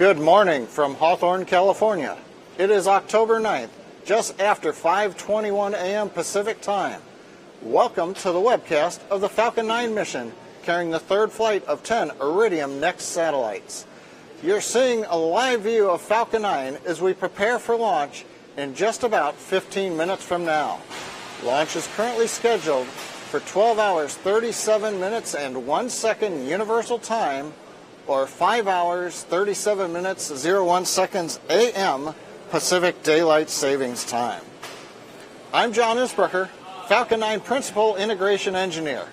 Good morning from Hawthorne, California. It is October 9th, just after 5:21 a.m. Pacific Time. Welcome to the webcast of the Falcon 9 mission, carrying the third flight of 10 Iridium Next satellites. You're seeing a live view of Falcon 9 as we prepare for launch in just about 15 minutes from now. Launch is currently scheduled for 12 hours, 37 minutes, and 1 second Universal Time, or 5 hours, 37 minutes, 01 seconds a.m. Pacific Daylight Savings Time. I'm John Isbrucker, Falcon 9 Principal Integration Engineer,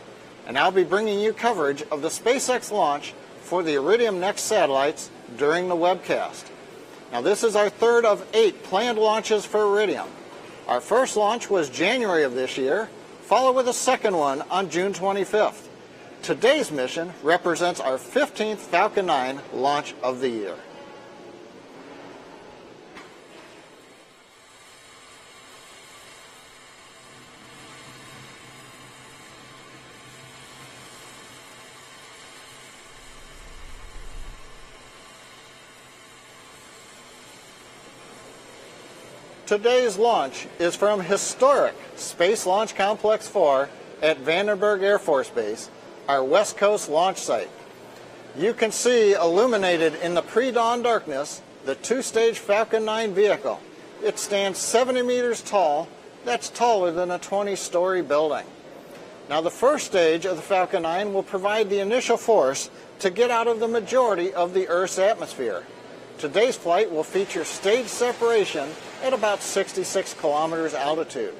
and I'll be bringing you coverage of the SpaceX launch for the Iridium Next satellites during the webcast. Now, this is our third of 8 planned launches for Iridium. Our first launch was January of this year, followed with a second one on June 25th. Today's mission represents our 15th Falcon 9 launch of the year. Today's launch is from historic Space Launch Complex 4 at Vandenberg Air Force Base, our West Coast launch site. You can see illuminated in the pre-dawn darkness the two-stage Falcon 9 vehicle. It stands 70 meters tall. That's taller than a 20-story building. Now, the first stage of the Falcon 9 will provide the initial force to get out of the majority of the Earth's atmosphere. Today's flight will feature stage separation at about 66 kilometers altitude.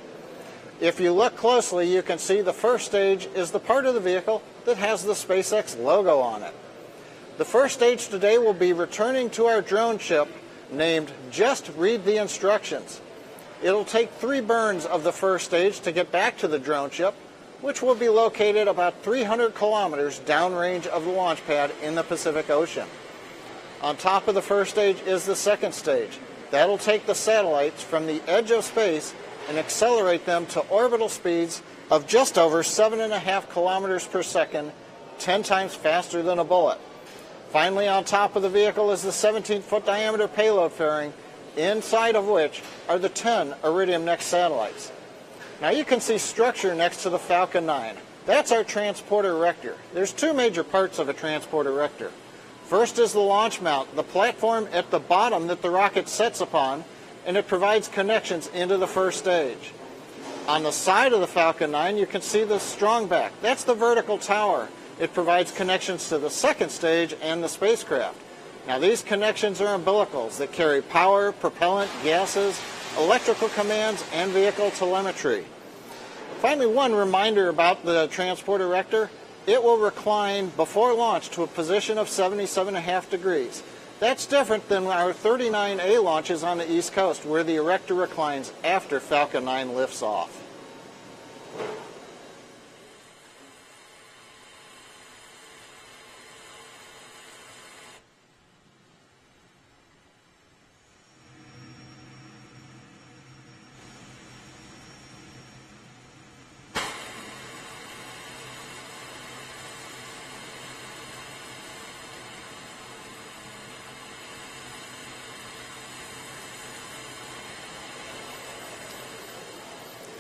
If you look closely, you can see the first stage is the part of the vehicle that has the SpaceX logo on it. The first stage today will be returning to our drone ship named Just Read the Instructions. It'll take 3 burns of the first stage to get back to the drone ship, which will be located about 300 kilometers downrange of the launch pad in the Pacific Ocean. On top of the first stage is the second stage. That'll take the satellites from the edge of space and accelerate them to orbital speeds of just over 7.5 kilometers per second, 10 times faster than a bullet. Finally, on top of the vehicle is the 17-foot diameter payload fairing, inside of which are the 10 Iridium Next satellites. Now, you can see structure next to the Falcon 9. That's our transporter erector. There's 2 major parts of a transporter erector. First is the launch mount, the platform at the bottom that the rocket sets upon, and it provides connections into the first stage. On the side of the Falcon 9, you can see the strong back. That's the vertical tower. It provides connections to the second stage and the spacecraft. Now, these connections are umbilicals that carry power, propellant, gases, electrical commands, and vehicle telemetry. Finally, one reminder about the transport erector. It will recline before launch to a position of 77.5 degrees. That's different than our 39A launches on the East Coast, where the erector reclines after Falcon 9 lifts off.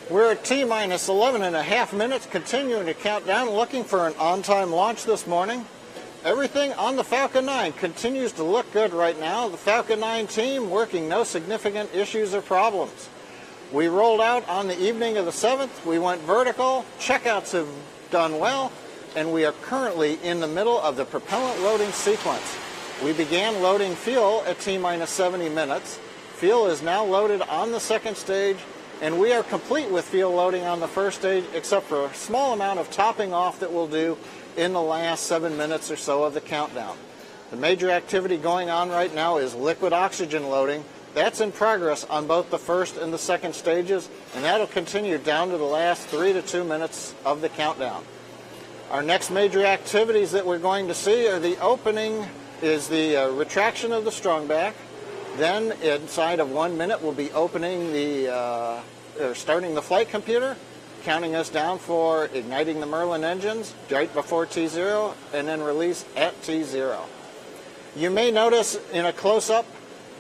We're at T-minus 11.5 minutes, continuing to count down, looking for an on-time launch this morning. Everything on the Falcon 9 continues to look good right now. The Falcon 9 team working no significant issues or problems. We rolled out on the evening of the 7th. We went vertical. Checkouts have done well, and we are currently in the middle of the propellant loading sequence. We began loading fuel at T-minus 70 minutes. Fuel is now loaded on the second stage, and we are complete with fuel loading on the first stage, except for a small amount of topping off that we'll do in the last 7 minutes or so of the countdown. The major activity going on right now is liquid oxygen loading. That's in progress on both the first and the second stages, and that'll continue down to the last 3 to 2 minutes of the countdown. Our next major activities that we're going to see are the opening is the retraction of the strong back. Then, inside of 1 minute, we'll be opening starting the flight computer, counting us down for igniting the Merlin engines right before T0, and then release at T0. You may notice in a close-up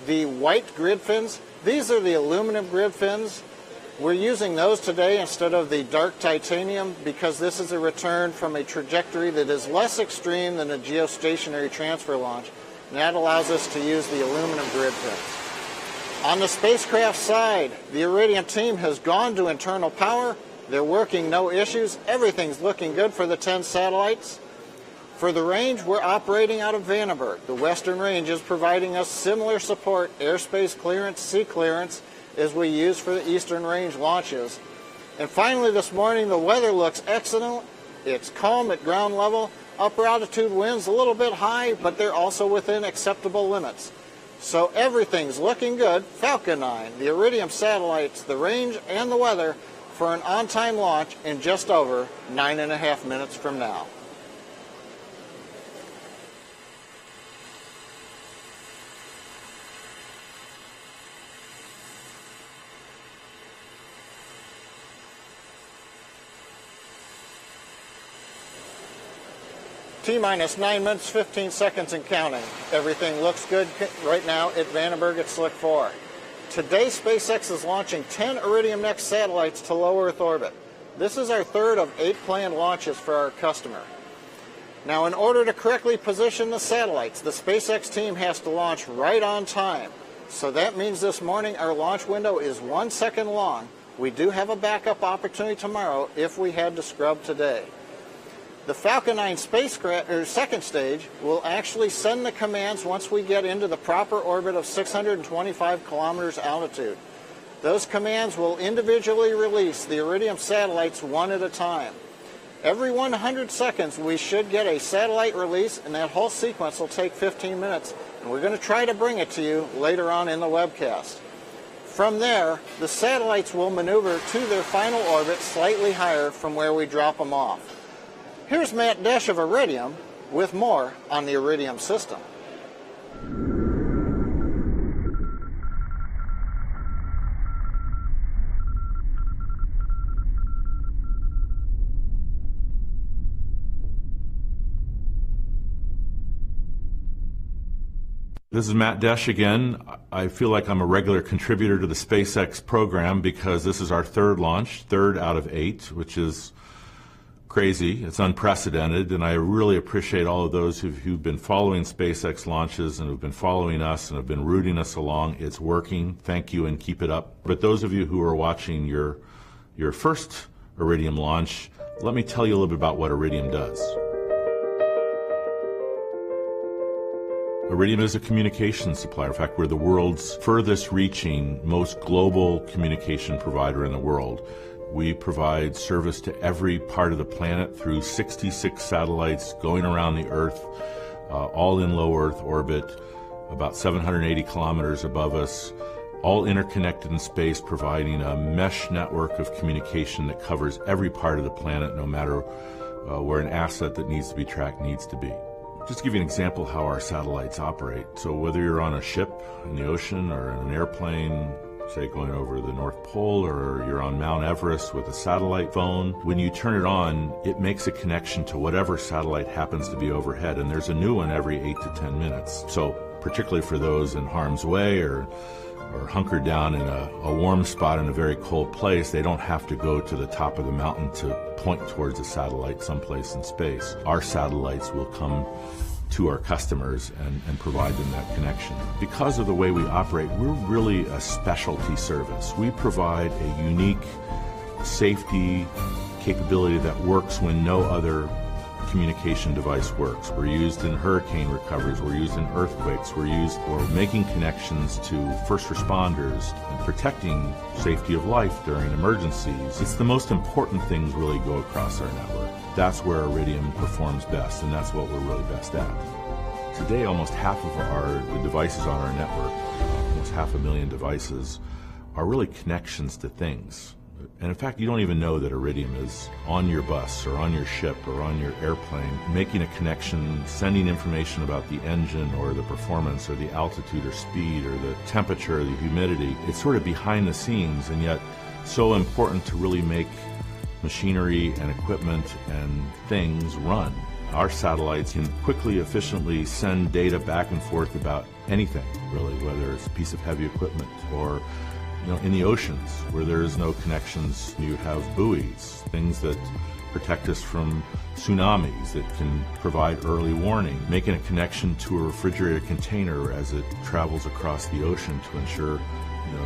the white grid fins. These are the aluminum grid fins. We're using those today instead of the dark titanium because this is a return from a trajectory that is less extreme than a geostationary transfer launch, and that allows us to use the aluminum grid fins. On the spacecraft side, the Iridium team has gone to internal power. They're working no issues. Everything's looking good for the 10 satellites. For the range, we're operating out of Vandenberg. The Western Range is providing us similar support, airspace clearance, sea clearance, as we use for the Eastern Range launches. And finally this morning, the weather looks excellent. It's calm at ground level. Upper altitude winds a little bit high, but they're also within acceptable limits. So everything's looking good. Falcon 9, the Iridium satellites, the range, and the weather for an on-time launch in just over 9.5 minutes from now. T-minus 9 minutes, 15 seconds and counting. Everything looks good right now at Vandenberg at Slick 4. Today, SpaceX is launching 10 Iridium Next satellites to low Earth orbit. This is our third of 8 planned launches for our customer. Now, in order to correctly position the satellites, the SpaceX team has to launch right on time. So that means this morning our launch window is 1 second long. We do have a backup opportunity tomorrow if we had to scrub today. The Falcon 9 spacecraft, or second stage, will actually send the commands once we get into the proper orbit of 625 kilometers altitude. Those commands will individually release the Iridium satellites one at a time. Every 100 seconds we should get a satellite release, and that whole sequence will take 15 minutes, and we're going to try to bring it to you later on in the webcast. From there, the satellites will maneuver to their final orbit slightly higher from where we drop them off. Here's Matt Desch of Iridium with more on the Iridium system. This is Matt Desch again. I feel like I'm a regular contributor to the SpaceX program because this is our third launch, third out of 8, which is crazy. It's unprecedented, and I really appreciate all of those who've been following SpaceX launches and who've been following us and have been rooting us along. It's working. Thank you, and keep it up. But those of you who are watching your first Iridium launch, let me tell you a little bit about what Iridium does. Iridium is a communications supplier. In fact, we're the world's furthest reaching, most global communication provider in the world. We provide service to every part of the planet through 66 satellites going around the Earth, all in low Earth orbit, about 780 kilometers above us, all interconnected in space, providing a mesh network of communication that covers every part of the planet, no matter where an asset that needs to be tracked needs to be. Just to give you an example how our satellites operate. So whether you're on a ship in the ocean or in an airplane, say going over the North Pole, or you're on Mount Everest with a satellite phone, when you turn it on, it makes a connection to whatever satellite happens to be overhead, and there's a new one every 8 to 10 minutes. So particularly for those in harm's way or hunkered down in a warm spot in a very cold place, they don't have to go to the top of the mountain to point towards a satellite someplace in space. Our satellites will come to our customers and provide them that connection. Because of the way we operate, we're really a specialty service. We provide a unique safety capability that works when no other communication device works. We're used in hurricane recoveries, we're used in earthquakes, we're making connections to first responders and protecting safety of life during emergencies. It's the most important things really go across our network. That's where Iridium performs best, and that's what we're really best at. Today, almost half of the devices on our network, almost 500,000 devices, are really connections to things. And in fact, you don't even know that Iridium is on your bus or on your ship or on your airplane, making a connection, sending information about the engine or the performance or the altitude or speed or the temperature or the humidity. It's sort of behind the scenes, and yet so important to really make machinery and equipment and things run. Our satellites can quickly, efficiently send data back and forth about anything, really, whether it's a piece of heavy equipment or in the oceans where there is no connections. You have buoys, things that protect us from tsunamis, that can provide early warning, making a connection to a refrigerated container as it travels across the ocean to ensure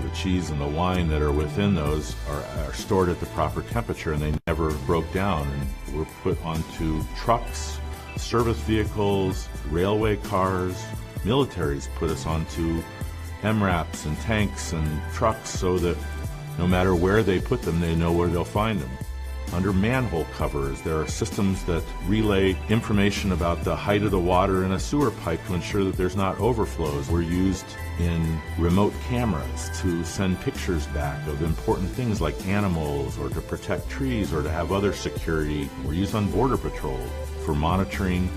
the cheese and the wine that are within those are stored at the proper temperature and they never broke down. And we're put onto trucks, service vehicles, railway cars. Militaries put us onto MRAPs and tanks and trucks so that no matter where they put them, they know where they'll find them. Under manhole covers, there are systems that relay information about the height of the water in a sewer pipe to ensure that there's not overflows. We're used in remote cameras to send pictures back of important things like animals or to protect trees or to have other security. We're used on Border Patrol for monitoring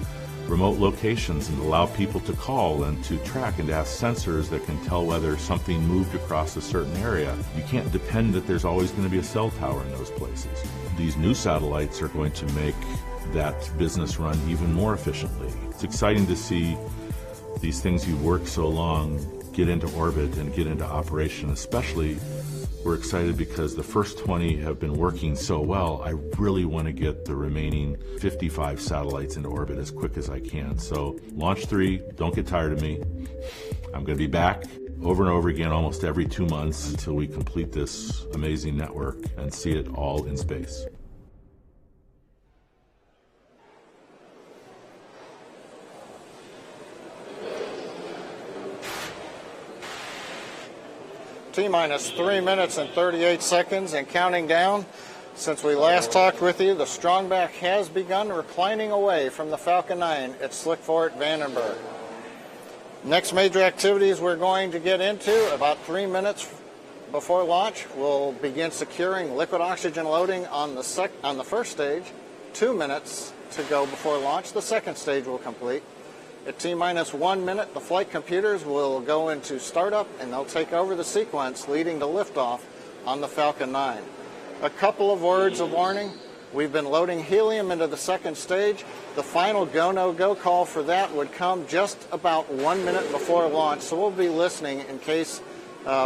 remote locations and allow people to call and to track and to have sensors that can tell whether something moved across a certain area. You can't depend that there's always going to be a cell tower in those places. These new satellites are going to make that business run even more efficiently. It's exciting to see these things you've worked so long get into orbit and get into operation. Especially, we're excited because the first 20 have been working so well. I really want to get the remaining 55 satellites into orbit as quick as I can. So Launch 3, don't get tired of me. I'm going to be back over and over again almost every 2 months until we complete this amazing network and see it all in space. T-minus 3 minutes and 38 seconds and counting down. Since we last talked with you, the Strongback has begun reclining away from the Falcon 9 at Slickfort, Vandenberg. Next major activities we're going to get into, about 3 minutes before launch, we'll begin securing liquid oxygen loading on the first stage. 2 minutes to go before launch, the second stage will complete. At T-minus 1 minute, the flight computers will go into startup and they'll take over the sequence leading to liftoff on the Falcon 9. A couple of words of warning. We've been loading helium into the second stage. The final go-no-go call for that would come just about 1 minute before launch, so we'll be listening in case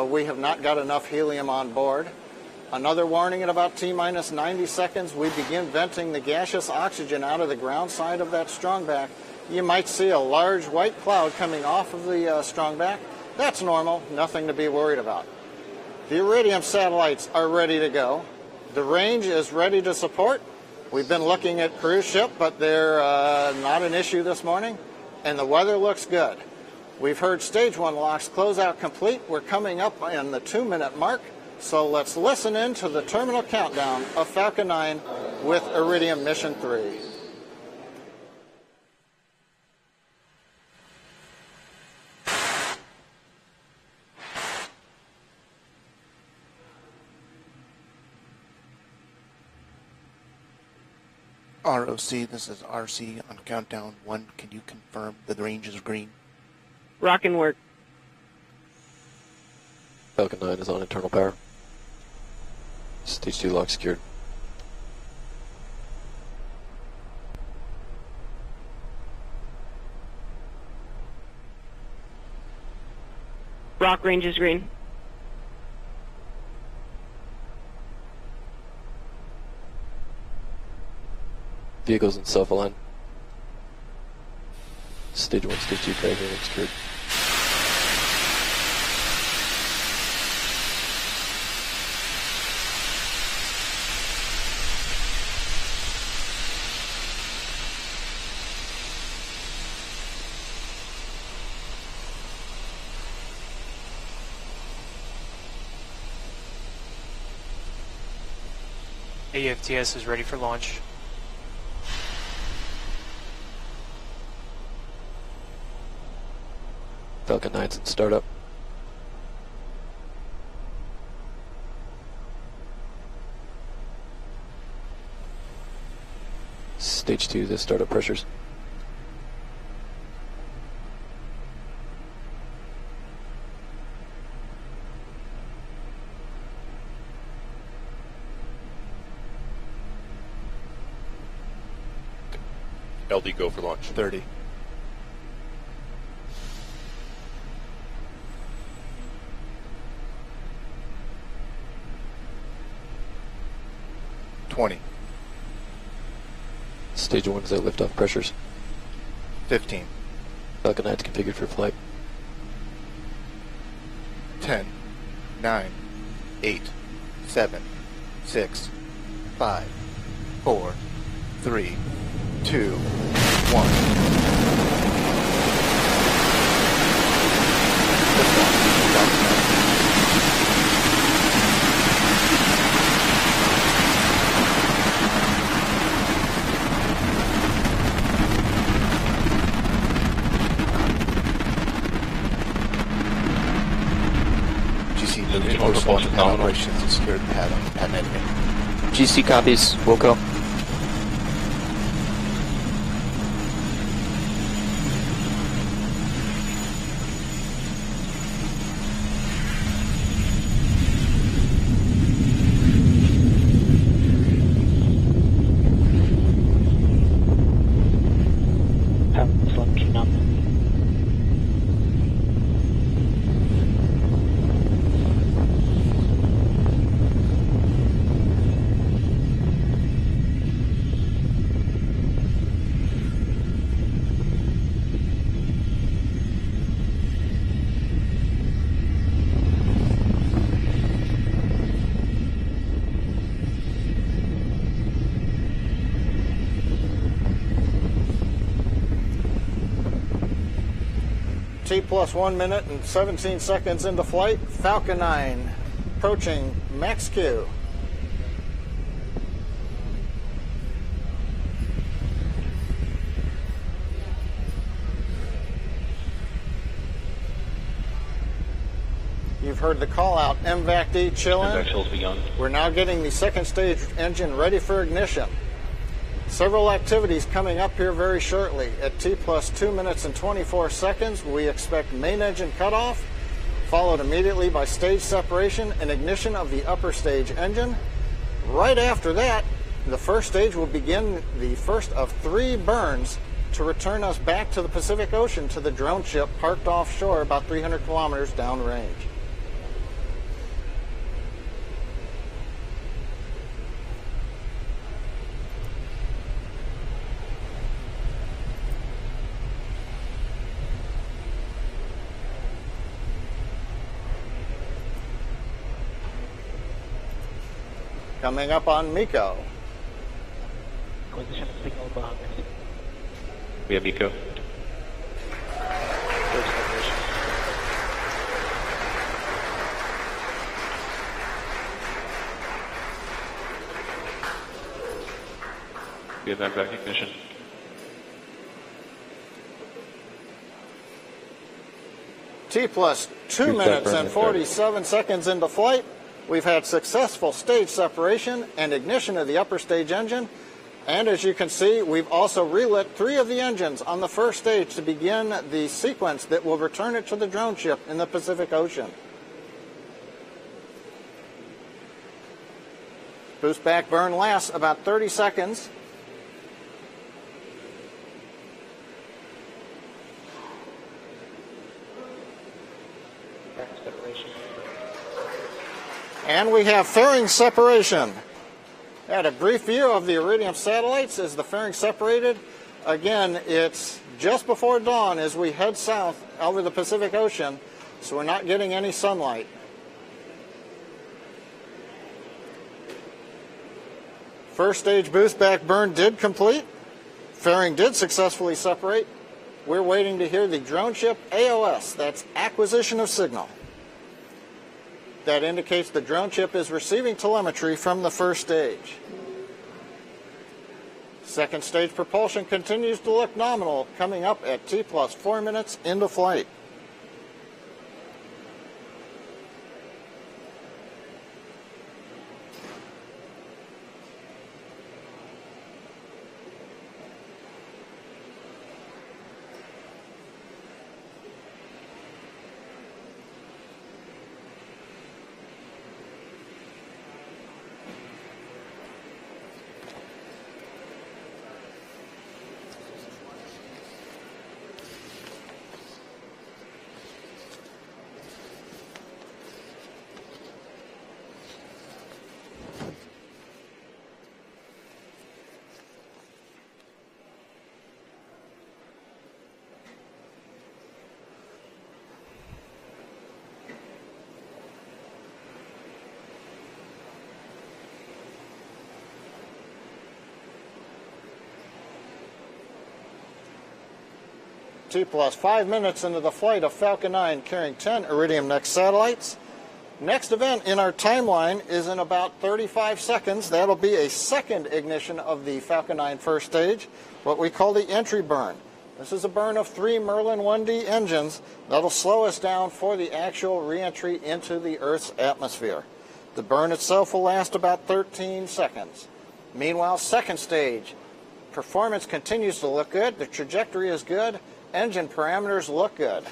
we have not got enough helium on board. Another warning, at about T-minus 90 seconds, we begin venting the gaseous oxygen out of the ground side of that Strongback. You might see a large white cloud coming off of the Strongback. That's normal, nothing to be worried about. The Iridium satellites are ready to go. The range is ready to support. We've been looking at cruise ship, but they're not an issue this morning, and the weather looks good. We've heard stage 1 locks closeout complete. We're coming up on the 2 minute mark, so let's listen in to the terminal countdown of Falcon 9 with Iridium Mission 3. ROC, this is RC on countdown 1. Can you confirm that the range is green? Rock and work. Falcon 9 is on internal power. Stage 2 lock secured. Rock range is green. Vehicles in self-align. Stage 1, Stage 2 tag unit secured. AFTS is ready for launch. Falcon 9's in startup. Stage 2, the startup pressures. LD go for launch. 30. 20. Stage 1 is at liftoff pressures. 15. Falcon 9 is configured for flight. 10. 9. 8. 7. 6. 5. 4. 3. 2. 1. Propulsion pad operations and secured pad on pad negative. GC copies. Wilco. T plus 1 minute and 17 seconds into flight. Falcon 9 approaching max Q. You've heard the call out, MVAC-D chilling. We're now getting the second stage engine ready for ignition. Several activities coming up here very shortly. At T plus 2 minutes and 24 seconds, we expect main engine cutoff, followed immediately by stage separation and ignition of the upper stage engine. Right after that, the first stage will begin the first of 3 burns to return us back to the Pacific Ocean to the drone ship parked offshore about 300 kilometers downrange. Coming up on MECO. We have MECO. We have back ignition. T plus 2 minutes and 47 seconds into flight. We've had successful stage separation and ignition of the upper stage engine. And as you can see, we've also relit 3 of the engines on the first stage to begin the sequence that will return it to the drone ship in the Pacific Ocean. Boost back burn lasts about 30 seconds. And we have fairing separation. Had a brief view of the Iridium satellites as the fairing separated. Again, it's just before dawn as we head south over the Pacific Ocean, so we're not getting any sunlight. First stage boost back burn did complete. Fairing did successfully separate. We're waiting to hear the drone ship AOS, that's acquisition of signal. That indicates the drone ship is receiving telemetry from the first stage. Second stage propulsion continues to look nominal, coming up at T plus 4 minutes into flight. T plus 5 minutes into the flight of Falcon 9 carrying 10 Iridium Next satellites. Next event in our timeline is in about 35 seconds. That'll be a second ignition of the Falcon 9 first stage, what we call the entry burn. This is a burn of 3 Merlin 1D engines that'll slow us down for the actual re-entry into the Earth's atmosphere. The burn itself will last about 13 seconds. Meanwhile, second stage, performance continues to look good. The trajectory is good. Engine parameters look good.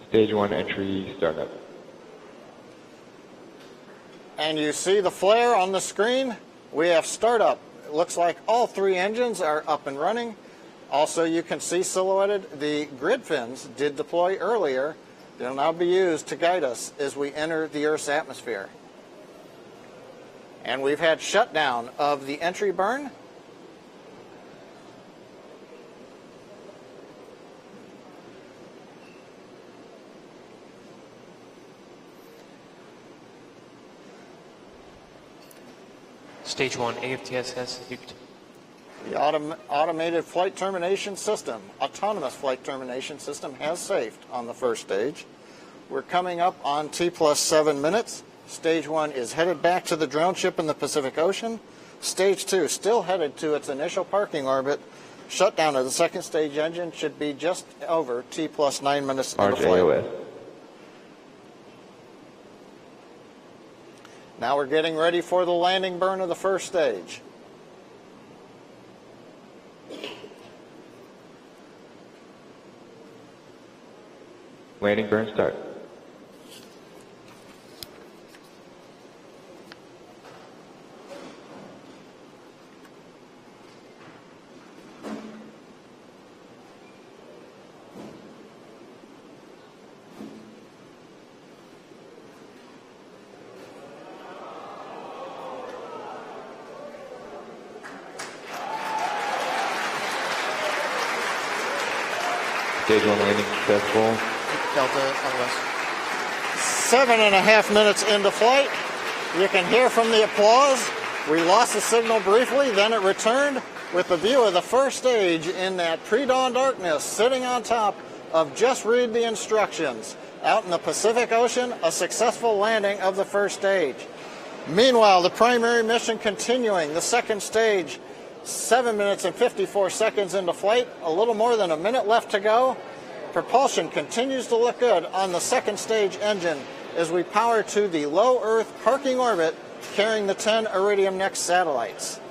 Stage 1 entry startup. And you see the flare on the screen. We have startup. It looks like all 3 engines are up and running. Also, you can see silhouetted the grid fins did deploy earlier. They'll now be used to guide us as we enter the Earth's atmosphere. And we've had shutdown of the entry burn. Stage 1 AFTS has saved. The automated flight termination system, autonomous flight termination system, has saved on the first stage. We're coming up on T plus 7 minutes. Stage 1 is headed back to the drone ship in the Pacific Ocean. Stage 2 still headed to its initial parking orbit. Shutdown of the second stage engine should be just over T plus 9 minutes into flight. AOS. Now we're getting ready for the landing burn of the first stage. Landing burn start. Stage 1 landing successful. Delta LOS. 7.5 minutes into flight. You can hear from the applause. We lost the signal briefly, then it returned with the view of the first stage in that pre-dawn darkness, sitting on top of Just Read the Instructions. Out in the Pacific Ocean, a successful landing of the first stage. Meanwhile, the primary mission continuing, the second stage, 7 minutes and 54 seconds into flight, a little more than a minute left to go. Propulsion continues to look good on the second stage engine as we power to the low Earth parking orbit carrying the 10 Iridium Next satellites.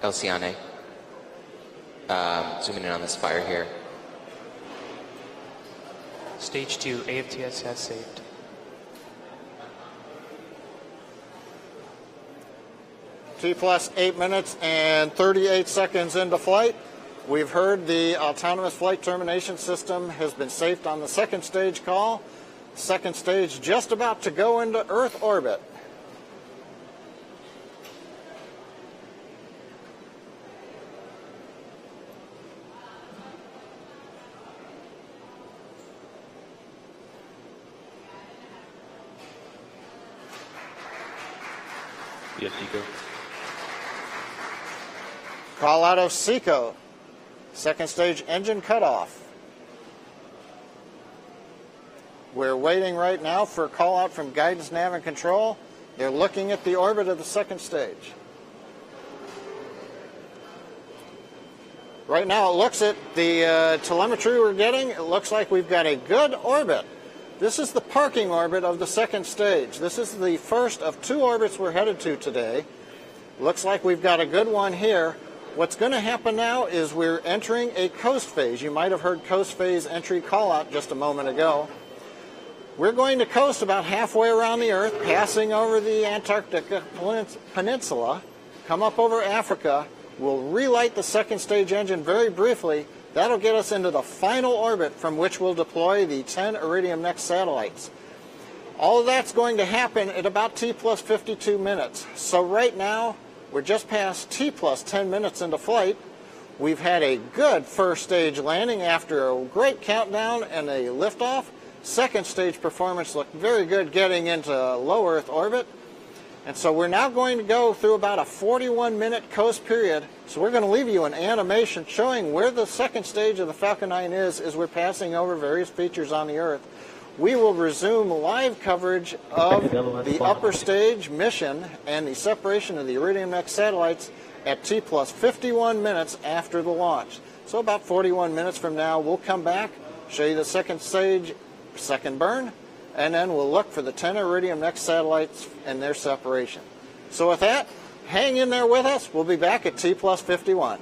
Elciane. Zooming in on this fire here. Stage 2 AFTS has saved. T plus 8 minutes and 38 seconds into flight. We've heard the autonomous flight termination system has been saved on the second stage call. Second stage just about to go into Earth orbit. Yes, Eco. Call out of SECO. Second stage engine cutoff. We're waiting right now for a call out from guidance, nav, and control. They're looking at the orbit of the second stage. Right now it looks at the telemetry we're getting. It looks like we've got a good orbit. This is the parking orbit of the second stage. This is the first of 2 orbits we're headed to today. Looks like we've got a good one here. What's going to happen now is we're entering a coast phase. You might have heard coast phase entry call out just a moment ago. We're going to coast about halfway around the Earth, passing over the Antarctica Peninsula, come up over Africa. We'll relight the second stage engine very briefly, That'll get us into the final orbit from which we'll deploy the 10 Iridium Next satellites. All of that's going to happen at about T plus 52 minutes. So right now, we're just past T plus 10 minutes into flight. We've had a good first stage landing after a great countdown and a liftoff. Second stage performance looked very good getting into low Earth orbit. And so we're now going to go through about a 41-minute coast period. So we're going to leave you an animation showing where the second stage of the Falcon 9 is as we're passing over various features on the Earth. We will resume live coverage of the upper stage mission and the separation of the Iridium Next satellites at T plus 51 minutes after the launch. So about 41 minutes from now, we'll come back, show you the second stage, second burn, and then we'll look for the 10 Iridium Next satellites and their separation. So with that, hang in there with us. We'll be back at T plus 51.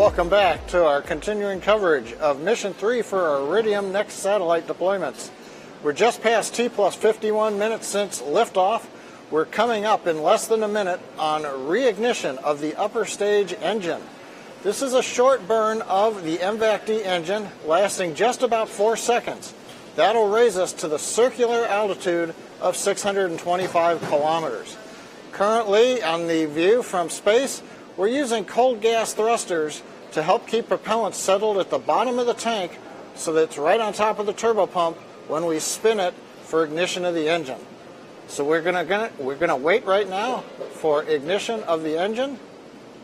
welcome back to our continuing coverage of Mission 3 for our Iridium Next satellite deployments. We're just past T plus 51 minutes since liftoff. We're coming up in less than a minute on reignition of the upper stage engine. This is a short burn of the MVAC-D engine lasting just about 4 seconds. That'll raise us to the circular altitude of 625 kilometers. Currently, on the view from space, we're using cold gas thrusters to help keep propellant settled at the bottom of the tank so that it's right on top of the turbopump when we spin it for ignition of the engine. So we're gonna wait right now for ignition of the engine,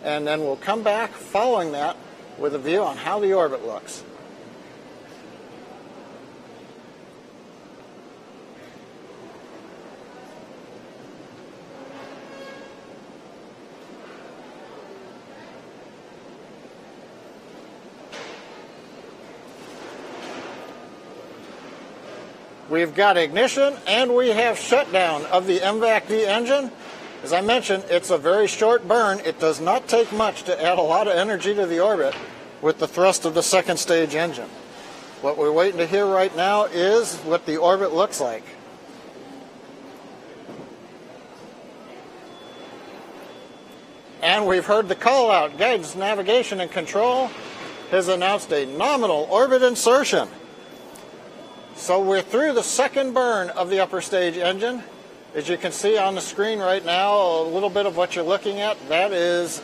and then we'll come back following that with a view on how the orbit looks. We've got ignition and we have shutdown of the MVAC-D engine. As I mentioned, it's a very short burn. It does not take much to add a lot of energy to the orbit with the thrust of the second stage engine. What we're waiting to hear right now is what the orbit looks like. And we've heard the call out. Guidance, navigation, and control has announced a nominal orbit insertion. So we're through the second burn of the upper stage engine. As you can see on the screen right now, a little bit of what you're looking at, that is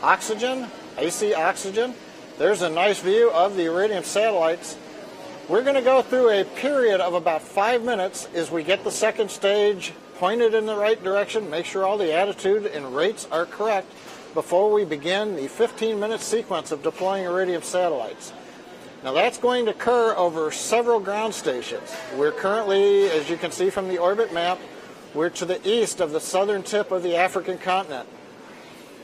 oxygen, AC oxygen. There's a nice view of the Iridium satellites. We're going to go through a period of about 5 minutes as we get the second stage pointed in the right direction, make sure all the attitude and rates are correct before we begin the 15-minute sequence of deploying Iridium satellites. Now that's going to occur over several ground stations. We're currently, as you can see from the orbit map, we're to the east of the southern tip of the African continent.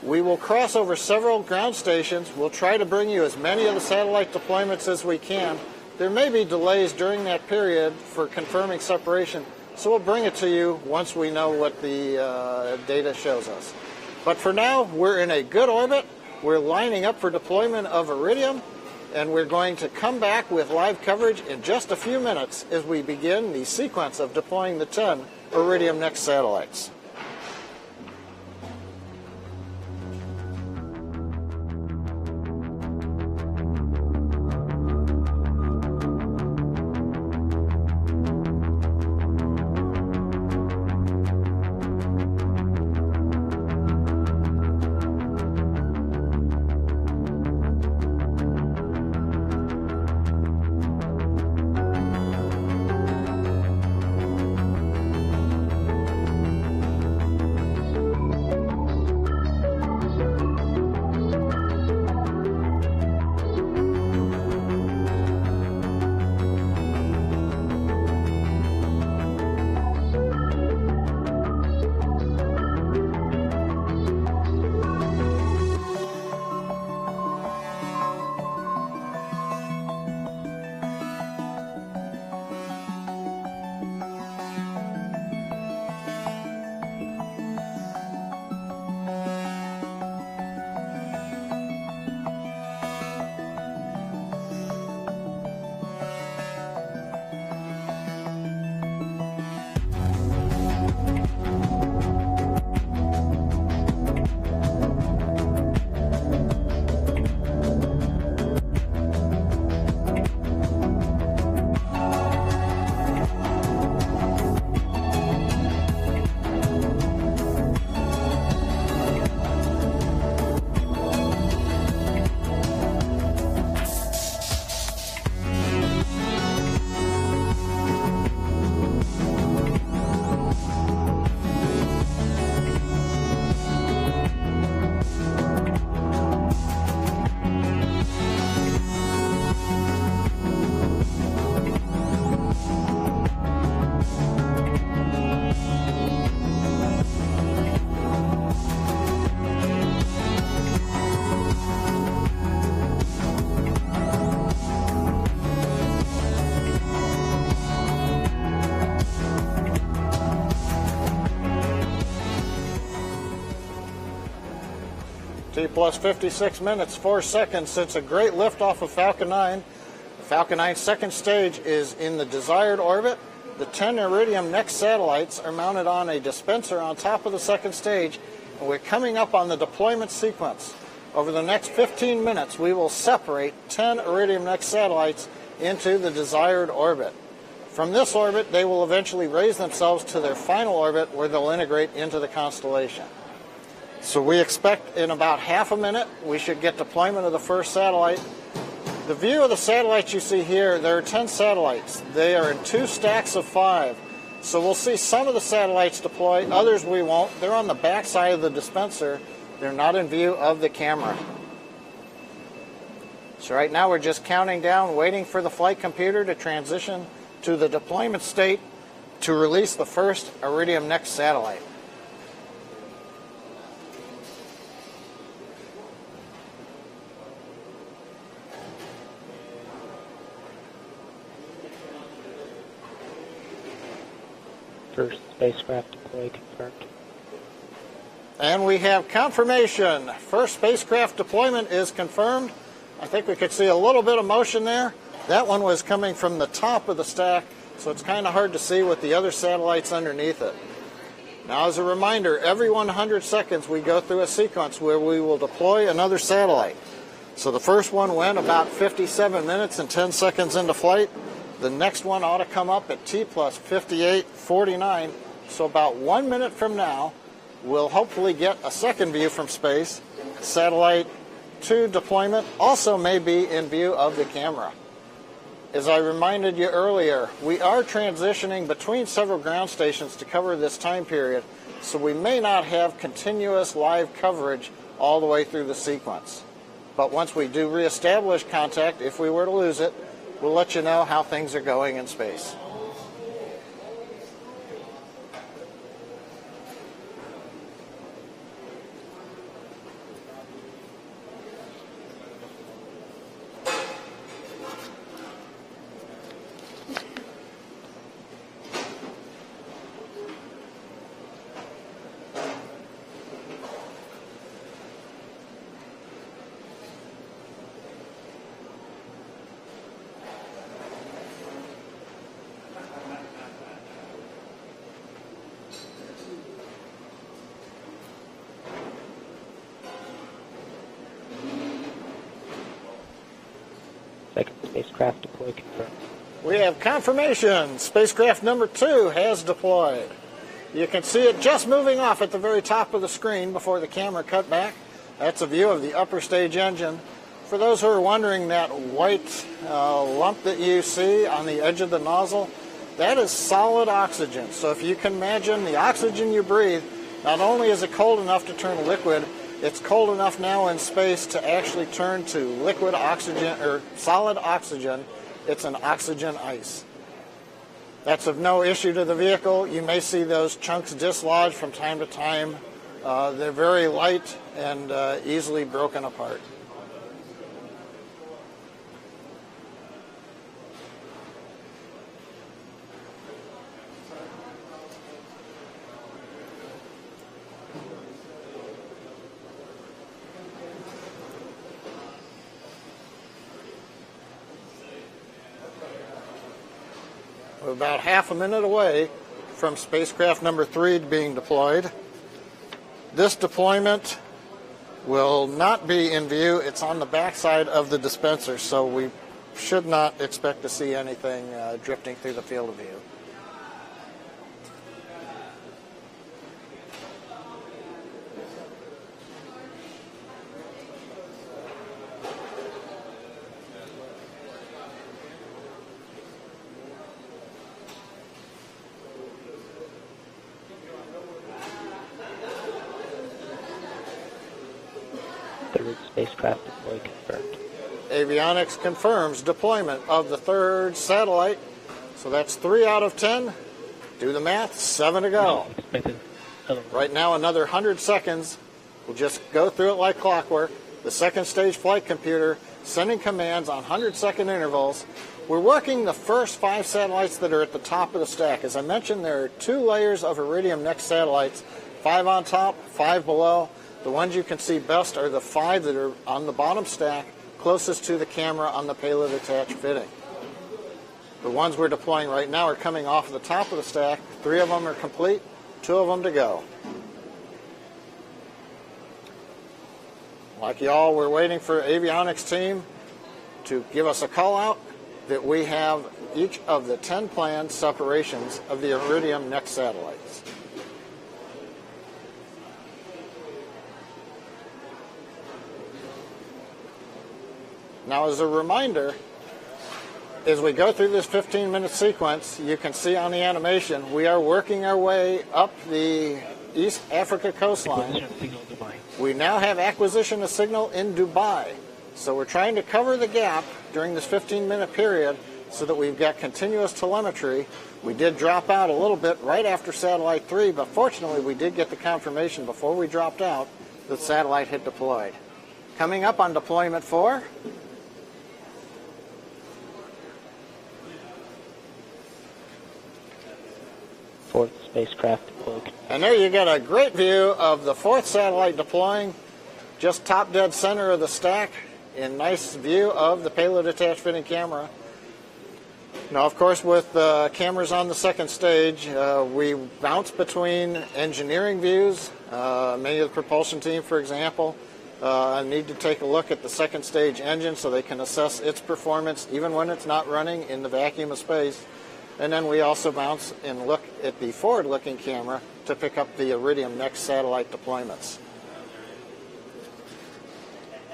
We will cross over several ground stations. We'll try to bring you as many of the satellite deployments as we can. There may be delays during that period for confirming separation, so we'll bring it to you once we know what the data shows us. But for now, we're in a good orbit. We're lining up for deployment of Iridium, and we're going to come back with live coverage in just a few minutes as we begin the sequence of deploying the 10 Iridium Next satellites. T plus 56 minutes, 4 seconds since a great liftoff of Falcon 9. The Falcon 9 second stage is in the desired orbit. The 10 Iridium next satellites are mounted on a dispenser on top of the second stage, and we're coming up on the deployment sequence. Over the next 15 minutes, we will separate 10 Iridium next satellites into the desired orbit. From this orbit, they will eventually raise themselves to their final orbit where they'll integrate into the constellation. So we expect in about half a minute, we should get deployment of the first satellite. The view of the satellites you see here, there are 10 satellites. They are in 2 stacks of 5. So we'll see some of the satellites deploy, others we won't. They're on the back side of the dispenser. They're not in view of the camera. So right now we're just counting down, waiting for the flight computer to transition to the deployment state to release the first Iridium next satellite. First spacecraft deploy confirmed. And we have confirmation. First spacecraft deployment is confirmed. I think we could see a little bit of motion there. That one was coming from the top of the stack, so it's kind of hard to see with the other satellites underneath it. Now, as a reminder, every 100 seconds we go through a sequence where we will deploy another satellite. So the first one went about 57 minutes and 10 seconds into flight. The next one ought to come up at T plus 58:49. So about 1 minute from now, we'll hopefully get a second view from space. Satellite 2 deployment also may be in view of the camera. As I reminded you earlier, we are transitioning between several ground stations to cover this time period, so we may not have continuous live coverage all the way through the sequence. But once we do reestablish contact, if we were to lose it, we'll let you know how things are going in space. Second spacecraft deploy confirmed. We have confirmation. Spacecraft number 2 has deployed. You can see it just moving off at the very top of the screen before the camera cut back. That's a view of the upper stage engine. For those who are wondering, that white lump that you see on the edge of the nozzle, that is solid oxygen. So if you can imagine the oxygen you breathe, not only is it cold enough to turn liquid, it's cold enough now in space to actually turn to liquid oxygen or solid oxygen. It's an oxygen ice. That's of no issue to the vehicle. You may see those chunks dislodge from time to time. They're very light and easily broken apart. We're about half a minute away from spacecraft number 3 being deployed. This deployment will not be in view. It's on the backside of the dispenser, so we should not expect to see anything drifting through the field of view. Third spacecraft deploy confirmed. Avionics confirms deployment of the 3rd satellite. So that's 3 out of 10. Do the math, 7 to go. Right now, another 100 seconds. We'll just go through it like clockwork. The second stage flight computer sending commands on 100-second intervals. We're working the first 5 satellites that are at the top of the stack. As I mentioned, there are 2 layers of Iridium next satellites, 5 on top, 5 below. The ones you can see best are the 5 that are on the bottom stack, closest to the camera on the payload attached fitting. The ones we're deploying right now are coming off the top of the stack. 3 of them are complete, 2 of them to go. Like y'all, we're waiting for avionics team to give us a call out that we have each of the 10 planned separations of the Iridium next satellites. Now, as a reminder, as we go through this 15-minute sequence, you can see on the animation, we are working our way up the East Africa coastline. We now have acquisition of signal in Dubai. So we're trying to cover the gap during this 15-minute period so that we've got continuous telemetry. We did drop out a little bit right after Satellite 3, but fortunately we did get the confirmation before we dropped out that satellite had deployed. Coming up on deployment 4, Fourth spacecraft deployed. and there you get a great view of the 4th satellite deploying, just top dead center of the stack, in nice view of the payload attached fitting camera. Now, of course, with cameras on the 2nd stage, we bounce between engineering views. Many of the propulsion team, for example, need to take a look at the 2nd stage engine so they can assess its performance even when it's not running in the vacuum of space. And then we also bounce and look at the forward-looking camera to pick up the Iridium next satellite deployments.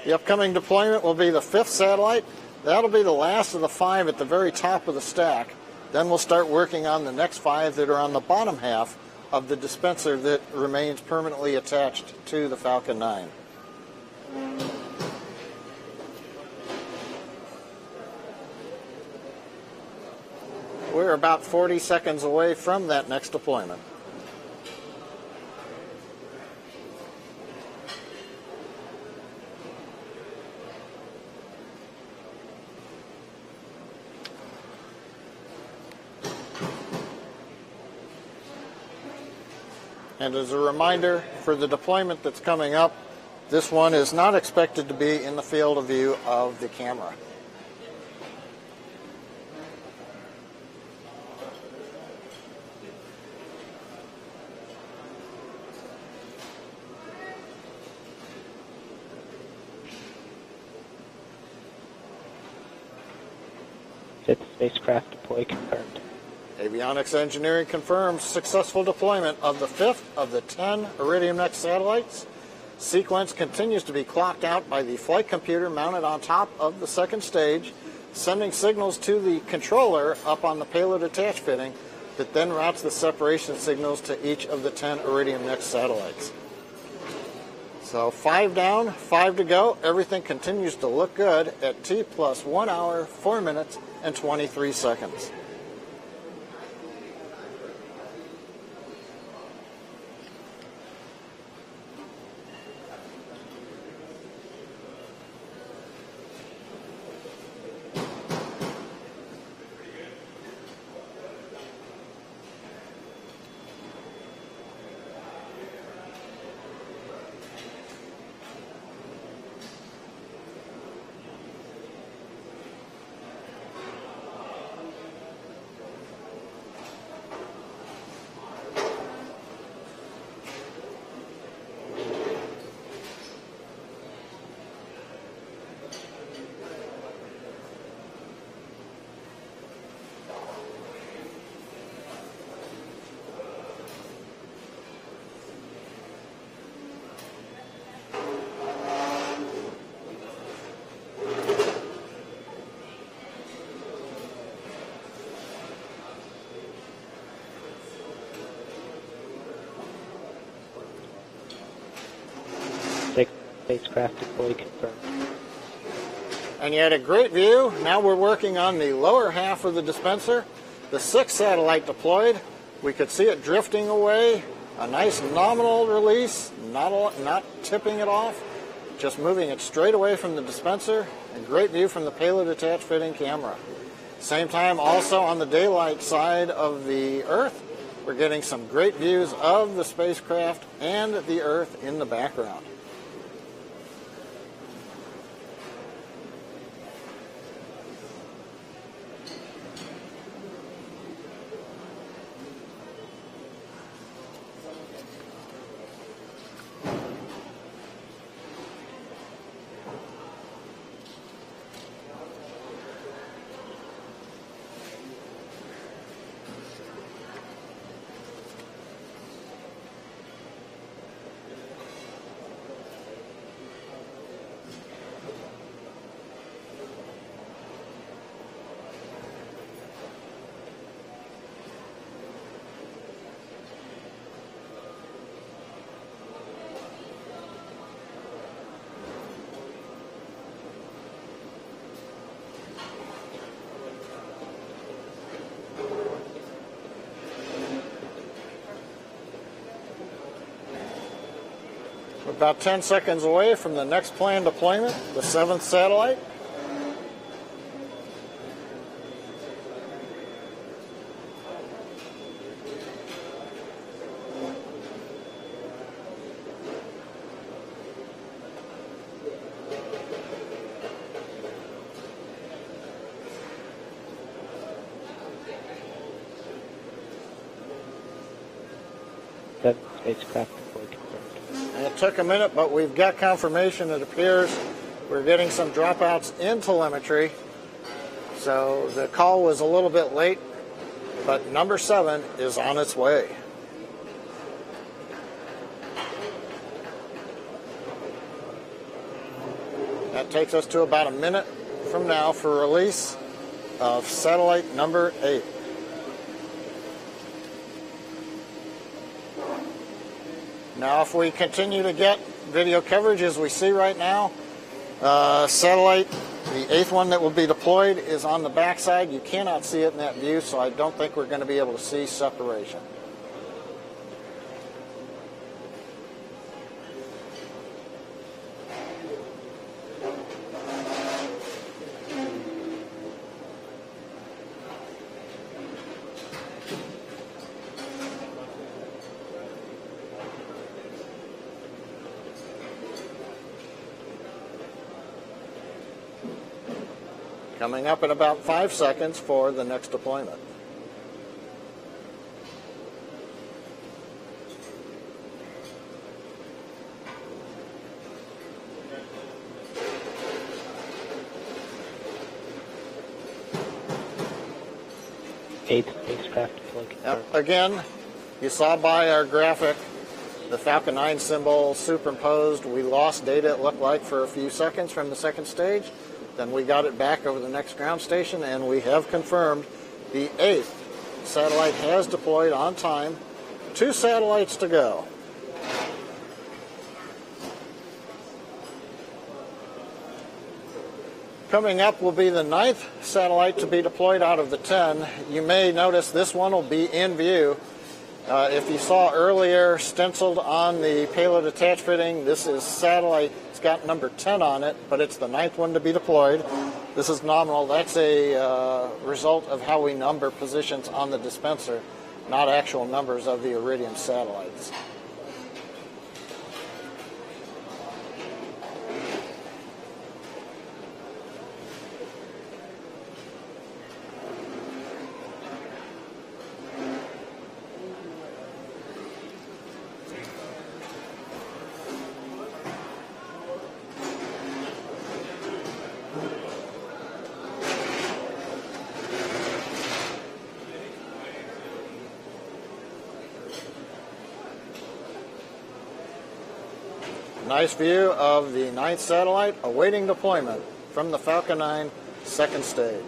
The upcoming deployment will be the 5th satellite. That'll be the last of the 5 at the very top of the stack. Then we'll start working on the next 5 that are on the bottom half of the dispenser that remains permanently attached to the Falcon 9. We're about 40 seconds away from that next deployment. And as a reminder, for the deployment that's coming up, this one is not expected to be in the field of view of the camera. Fifth spacecraft deploy confirmed. Avionics Engineering confirms successful deployment of the 5th of the 10 Iridium Next satellites. Sequence continues to be clocked out by the flight computer mounted on top of the 2nd stage, sending signals to the controller up on the payload attached fitting that then routes the separation signals to each of the 10 Iridium Next satellites. So 5 down, 5 to go. Everything continues to look good at T plus 1 hour, 4 minutes, and 23 seconds. Sixth spacecraft deploy confirmed. And you had a great view. Now we're working on the lower half of the dispenser. The 6th satellite deployed. We could see it drifting away. A nice nominal release, not tipping it off, just moving it straight away from the dispenser. A great view from the payload attached fitting camera. Same time, also on the daylight side of the Earth, we're getting some great views of the spacecraft and the Earth in the background. about 10 seconds away from the next planned deployment, the 7th satellite. Spacecraft deployed confirmed. It took a minute, but we've got confirmation. It appears we're getting some dropouts in telemetry. So the call was a little bit late, but number 7 is on its way. That takes us to about a minute from now for release of satellite number 8. Now, if we continue to get video coverage as we see right now, satellite, the 8th one that will be deployed, is on the backside. You cannot see it in that view, so I don't think we're going to be able to see separation. Coming up in about 5 seconds for the next deployment. Eighth spacecraft deployed confirmed. Again, you saw by our graphic the Falcon 9 symbol superimposed. We lost data, it looked like, for a few seconds from the second stage. Then we got it back over the next ground station, and we have confirmed the 8th satellite has deployed on time. 2 satellites to go. Coming up will be the 9th satellite to be deployed out of the 10. You may notice this one will be in view. If you saw earlier stenciled on the payload attach fitting, this is satellite. It's got number 10 on it, but it's the 9th one to be deployed. This is nominal. That's a result of how we number positions on the dispenser, not actual numbers of the Iridium satellites. Nice view of the 9th satellite awaiting deployment from the Falcon 9 second stage.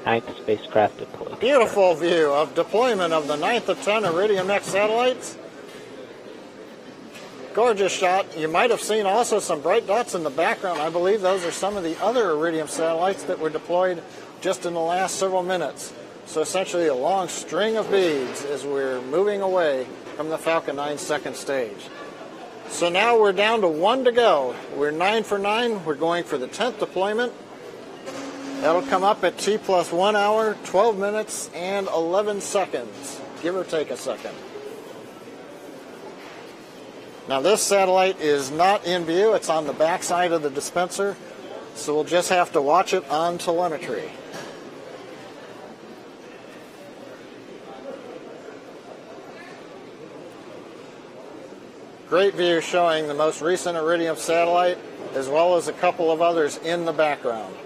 Ninth spacecraft deployed. Beautiful view of deployment of the 9th of 10 Iridium Next satellites. Gorgeous shot. You might have seen also some bright dots in the background. I believe those are some of the other Iridium satellites that were deployed just in the last several minutes. So essentially a long string of beads as we're moving away from the Falcon 9 second stage. So now we're down to 1 to go. We're 9 for 9. We're going for the 10th deployment. That'll come up at T plus 1 hour, 12 minutes, and 11 seconds, give or take a second. Now this satellite is not in view. It's on the back side of the dispenser, so we'll just have to watch it on telemetry. Great view showing the most recent Iridium satellite, as well as a couple of others in the background.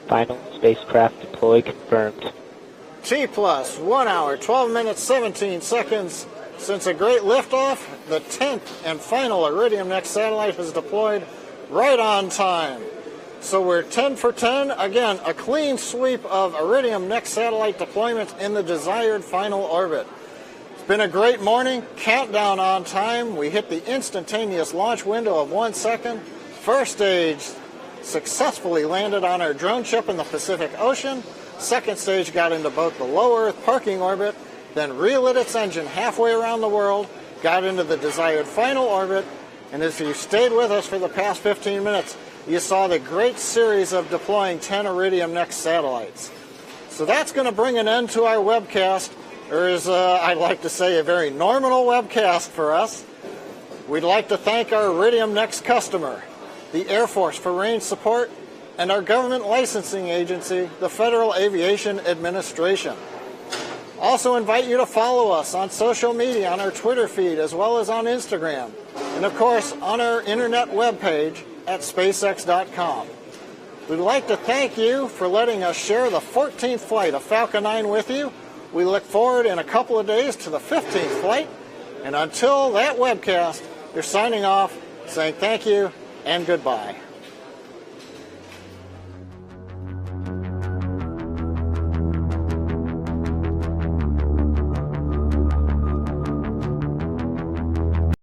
Final spacecraft deploy confirmed. T plus 1 hour, 12 minutes, 17 seconds since a great liftoff. The 10th and final Iridium Next satellite has deployed right on time. So we're 10 for 10. Again, a clean sweep of Iridium Next satellite deployments in the desired final orbit. It's been a great morning. Countdown on time. We hit the instantaneous launch window of 1 second. First stage successfully landed on our drone ship in the Pacific Ocean. Second stage got into both the low Earth parking orbit, then relit its engine halfway around the world, got into the desired final orbit, and as you stayed with us for the past 15 minutes, you saw the great series of deploying 10 Iridium Next satellites. So that's going to bring an end to our webcast, or as I'd like to say, a very nominal webcast for us. We'd like to thank our Iridium Next customer, the Air Force, for range support, and our government licensing agency, the Federal Aviation Administration. Also invite you to follow us on social media, on our Twitter feed, as well as on Instagram, and of course on our internet webpage at spacex.com. We'd like to thank you for letting us share the 14th flight of Falcon 9 with you. We look forward in a couple of days to the 15th flight, and until that webcast, you're signing off, saying thank you and goodbye.